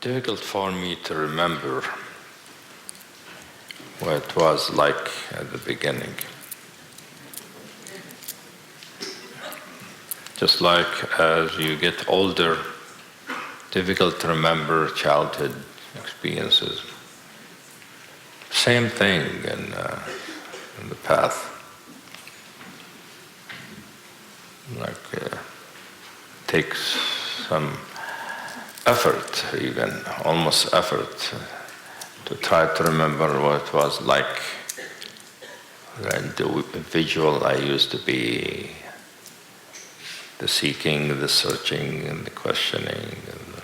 difficult for me to remember what it was like at the beginning. Just like as you get older, difficult to remember childhood experiences. Same thing in the path. Takes some effort, even almost effort, to try to remember what it was like the individual I used to be, the seeking, the searching, and the questioning, and the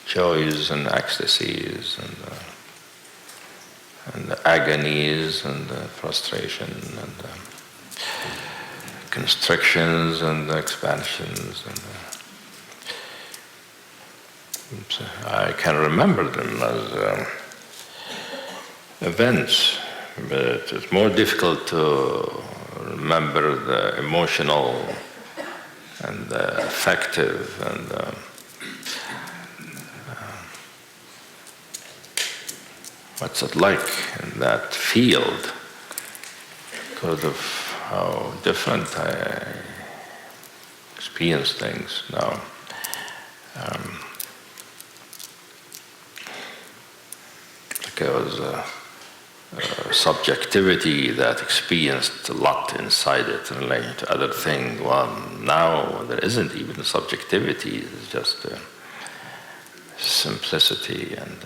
joys and ecstasies, and the agonies, and the frustration, and the constrictions, and the expansions, and I can remember them as events, but it's more difficult to remember the emotional and the affective and what's it like in that field because of how different I experience things now. There was a subjectivity that experienced a lot inside it in relation to other things. Well, now there isn't even subjectivity, it's just simplicity and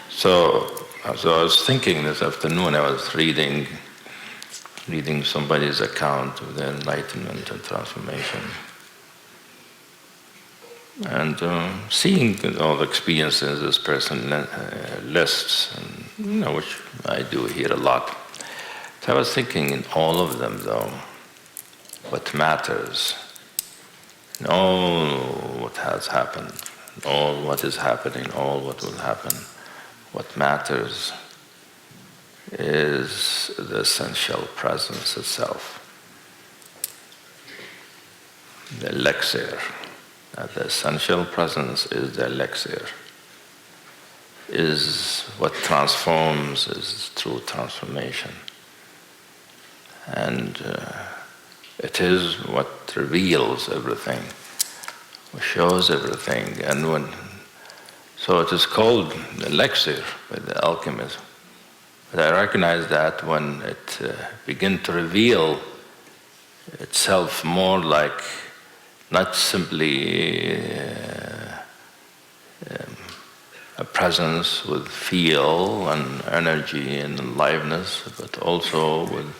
so I was thinking this afternoon, I was reading somebody's account of the enlightenment and transformation. And seeing all the experiences this person lists, and, which I do here a lot. So I was thinking in all of them, though, what matters, in all what has happened, all what is happening, all what will happen, what matters is the essential presence itself, the elixir. The essential presence is the elixir, is what transforms, is true transformation. And it is what reveals everything, what shows everything. And so it is called the elixir by the alchemist. But I recognize that when it begins to reveal itself more like not simply a presence with feel and energy and aliveness, but also with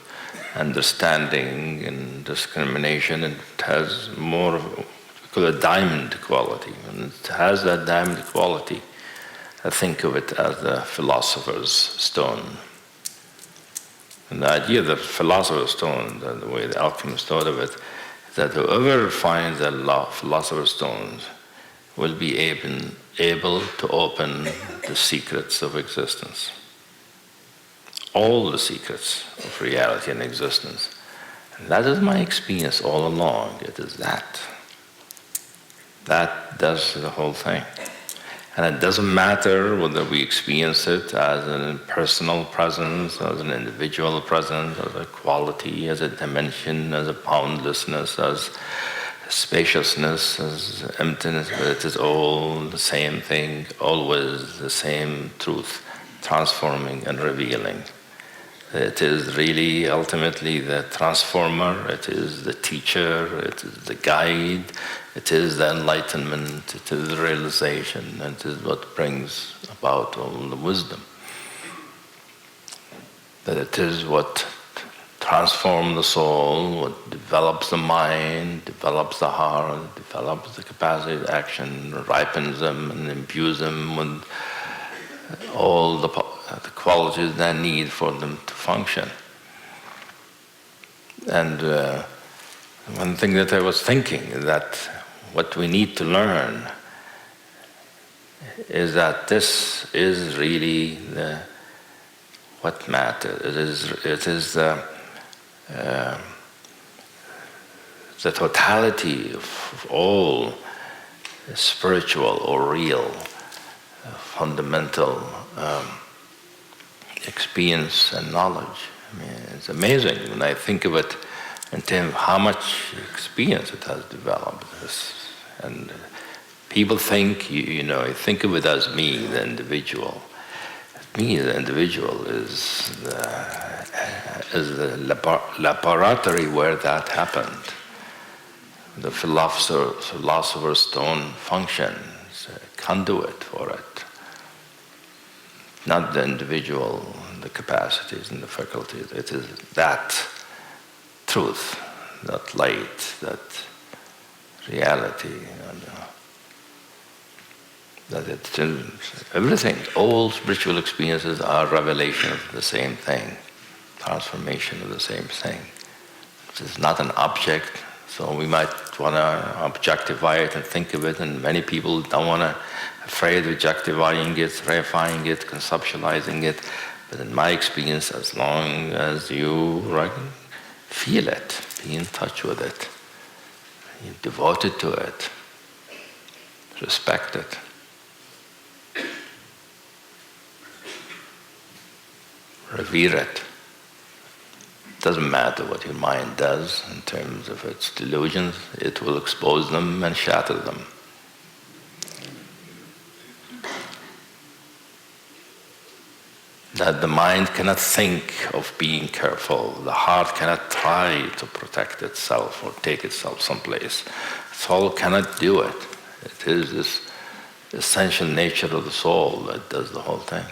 understanding and discrimination. It has more of what we call a diamond quality. And it has that diamond quality. I think of it as the philosopher's stone. And the idea of the philosopher's stone, the way the alchemists thought of it, that whoever finds the philosopher's stones will be able to open the secrets of existence. All the secrets of reality and existence. And that is my experience all along. It is that. That does the whole thing. And it doesn't matter whether we experience it as a personal presence, as an individual presence, as a quality, as a dimension, as a boundlessness, as spaciousness, as emptiness, but it is all the same thing, always the same truth, transforming and revealing. It is really ultimately the transformer, it is the teacher, it is the guide, it is the enlightenment, it is the realization, and it is what brings about all the wisdom. That it is what transforms the soul, what develops the mind, develops the heart, develops the capacity of action, ripens them and imbues them with all the qualities they need for them to function. And one thing that I was thinking is that what we need to learn is that this is really what matters. It is the the totality of all spiritual or real, fundamental experience and knowledge. I mean, it's amazing when I think of it in terms of how much experience it has developed. And people think, you think of it as me, the individual. Me, the individual, is the laboratory where that happened. The philosopher's stone functions, a conduit for it. Not the individual, the capacities and the faculties. It is that truth, that light, that reality. That it's everything. All spiritual experiences are revelation of the same thing, transformation of the same thing. It is not an object, so we might want to objectify it and think of it, and many people don't want to, afraid of objectifying it, reifying it, conceptualizing it. But in my experience, as long as you feel it, be in touch with it, you're devoted to it, respect it, revere it. It doesn't matter what your mind does in terms of its delusions, it will expose them and shatter them. That the mind cannot think of being careful, the heart cannot try to protect itself or take itself someplace. The soul cannot do it. It is this essential nature of the soul that does the whole thing.